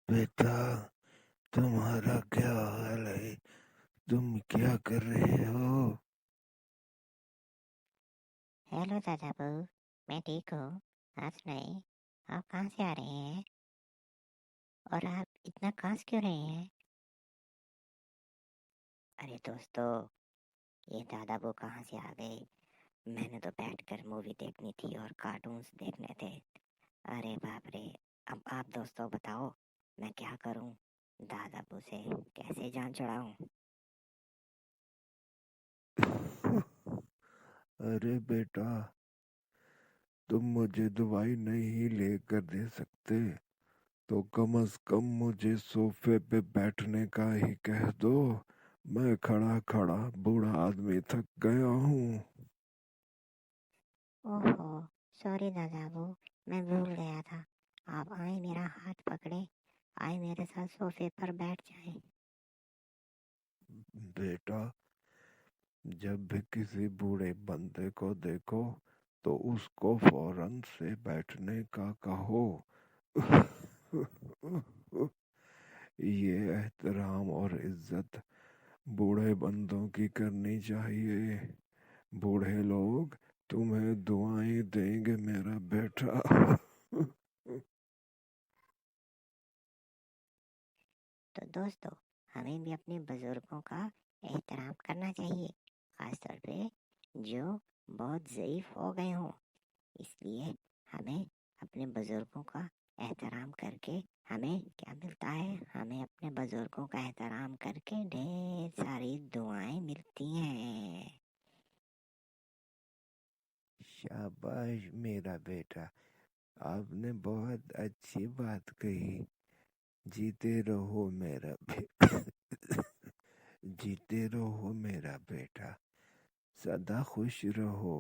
بیٹا تمہارا کیا حال ہے؟ تم کیا کر رہے ہو؟ ہیلو دادا بو، میں ٹھیک ہوں. آپ سنائیں، آپ کہاں سے آ رہے ہیں اور آپ اتنا کانس کیوں رہے ہیں؟ ارے دوستو، یہ دادا بو کہاں سے آ گئے؟ میں نے تو بیٹھ کر مووی دیکھنی تھی اور کارٹونز دیکھنے تھے. ارے باپ رے، اب آپ دوستو بتاؤ میں کیا کروں؟ دادا بو سے کیسے جان چھڑاؤں؟ ارے بیٹا، تم مجھے دوائی نہیں لے کر دے سکتے تو کم از کم مجھے صوفے پہ بیٹھنے کا ہی کہہ دو. میں کھڑا کھڑا بوڑھا آدمی تھک گیا ہوں. اوہو، سوری دادا بو، میں بھول گیا تھا. آپ آئیں، میرا ہاتھ پکڑے، آئیں میرے ساتھ صوفے پر بیٹھ جائیں. بیٹا، جب بھی کسی بوڑھے بندے کو دیکھو تو اس کو فوراً سے بیٹھنے کا کہو. یہ احترام اور عزت بوڑھے بندوں کی کرنی چاہیے. بوڑھے لوگ تمہیں دعائیں دیں گے میرا بیٹا. تو دوستو، ہمیں بھی اپنے بزرگوں کا احترام کرنا چاہیے، خاص طور پہ جو بہت ضعیف ہو گئے ہوں. اس لیے ہمیں اپنے بزرگوں کا احترام کر کے ہمیں کیا ملتا ہے؟ ہمیں اپنے بزرگوں کا احترام کر کے ڈھیر ساری دعائیں ملتی ہیں. شاباش میرا بیٹا، آپ نے بہت اچھی بات کہی. جیتے رہو میرا جیتے رہو میرا بیٹا، سدا خوش رہو.